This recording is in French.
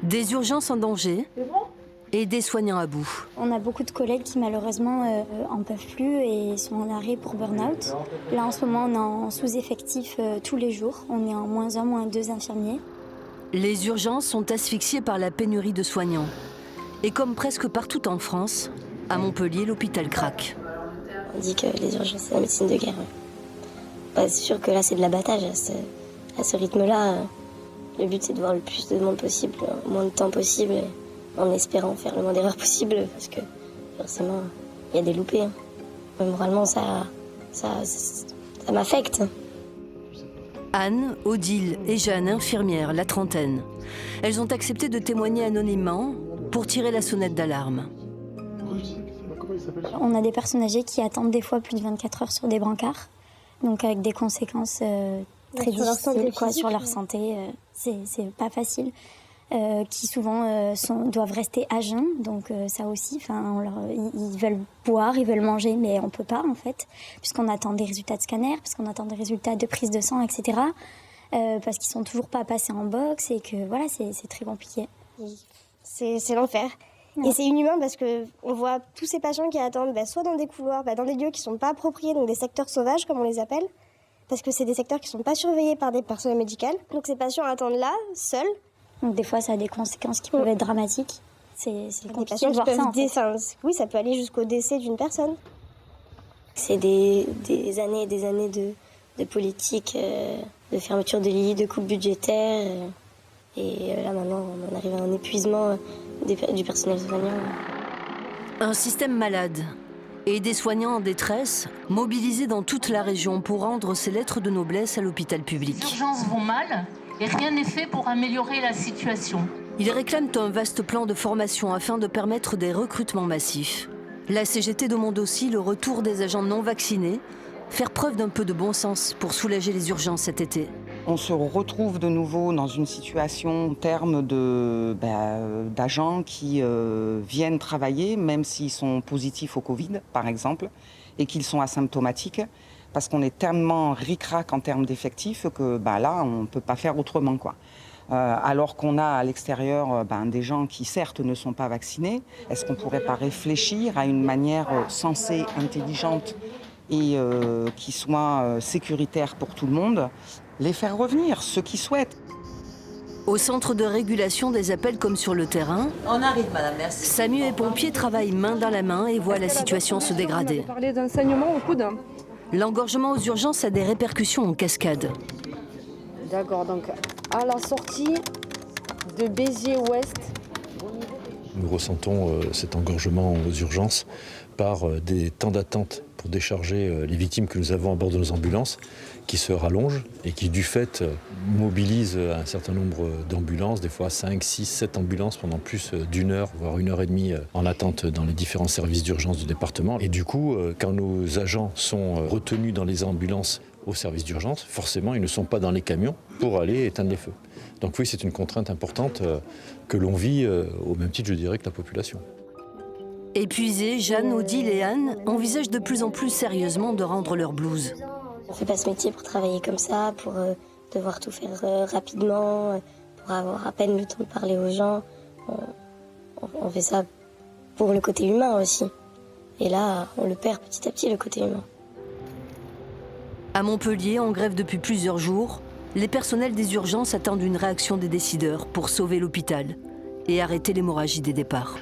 Des urgences en danger et des soignants à bout. On a beaucoup de collègues qui malheureusement en peuvent plus et sont en arrêt pour burn-out. Là en ce moment on est en sous-effectif tous les jours. On est en -1, -2 infirmiers. Les urgences sont asphyxiées par la pénurie de soignants. Et comme presque partout en France, à Montpellier, l'hôpital craque. On dit que les urgences c'est la médecine de guerre. Bah, c'est sûr que là c'est de l'abattage. À ce rythme-là, le but c'est de voir le plus de monde possible, au moins de temps possible, en espérant faire le moins d'erreurs possible, parce que forcément il y a des loupés. Mais moralement ça m'affecte. Anne, Odile et Jeanne, infirmières, la trentaine. Elles ont accepté de témoigner anonymement pour tirer la sonnette d'alarme. On a des personnes âgées qui attendent des fois plus de 24 heures sur des brancards, donc avec des conséquences très difficiles sur leur santé. C'est pas facile. Qui souvent doivent rester à jeun, donc ça aussi, ils veulent boire, ils veulent manger, mais on peut pas en fait, puisqu'on attend des résultats de scanner, parce qu'on attend des résultats de prise de sang, etc. Parce qu'ils sont toujours pas passés en box et que voilà, c'est très compliqué. C'est l'enfer. Ouais. Et c'est inhumain parce que on voit tous ces patients qui attendent soit dans des couloirs, dans des lieux qui sont pas appropriés, donc des secteurs sauvages comme on les appelle, parce que c'est des secteurs qui sont pas surveillés par des personnels médicales. Donc ces patients attendent là, seuls. Donc des fois, ça a des conséquences qui peuvent être dramatiques. C'est compliqué de voir ça, en fait. Oui, ça peut aller jusqu'au décès d'une personne. C'est des années et des années de politique, de fermeture de lits, de coupes budgétaires. Et là, maintenant, on arrive à un épuisement du personnel soignant. Un système malade et des soignants en détresse mobilisés dans toute la région pour rendre ces lettres de noblesse à l'hôpital public. Les urgences vont mal et rien n'est fait pour améliorer la situation. Ils réclament un vaste plan de formation afin de permettre des recrutements massifs. La CGT demande aussi le retour des agents non vaccinés, faire preuve d'un peu de bon sens pour soulager les urgences cet été. On se retrouve de nouveau dans une situation en termes d'agents qui viennent travailler, même s'ils sont positifs au Covid, par exemple, et qu'ils sont asymptomatiques, parce qu'on est tellement ric-rac en termes d'effectifs que là, on ne peut pas faire autrement, quoi. Alors qu'on a à l'extérieur des gens qui, certes, ne sont pas vaccinés. Est-ce qu'on ne pourrait pas réfléchir à une manière sensée, intelligente et qui soit sécuritaire pour tout le monde, les faire revenir, ceux qui souhaitent. Au centre de régulation des appels comme sur le terrain, on arrive, madame, merci. SAMU et pompiers travaillent main dans la main et voient la situation se dégrader. On parlait d'un saignement au coude. L'engorgement aux urgences a des répercussions en cascade. D'accord, donc à la sortie de Béziers-Ouest. Nous ressentons cet engorgement aux urgences par des temps d'attente pour décharger les victimes que nous avons à bord de nos ambulances qui se rallongent et qui du fait mobilisent un certain nombre d'ambulances, des fois 5, 6, 7 ambulances pendant plus d'une heure, voire 1h30 en attente dans les différents services d'urgence du département. Et du coup, quand nos agents sont retenus dans les ambulances au service d'urgence, forcément ils ne sont pas dans les camions pour aller éteindre les feux. Donc oui, c'est une contrainte importante que l'on vit au même titre, je dirais, que la population. Épuisées, Jeanne, Odile et Anne envisagent de plus en plus sérieusement de rendre leur blouse. On ne fait pas ce métier pour travailler comme ça, pour devoir tout faire rapidement, pour avoir à peine le temps de parler aux gens. On fait ça pour le côté humain aussi. Et là, on le perd petit à petit, le côté humain. À Montpellier, en grève depuis plusieurs jours, les personnels des urgences attendent une réaction des décideurs pour sauver l'hôpital et arrêter l'hémorragie des départs.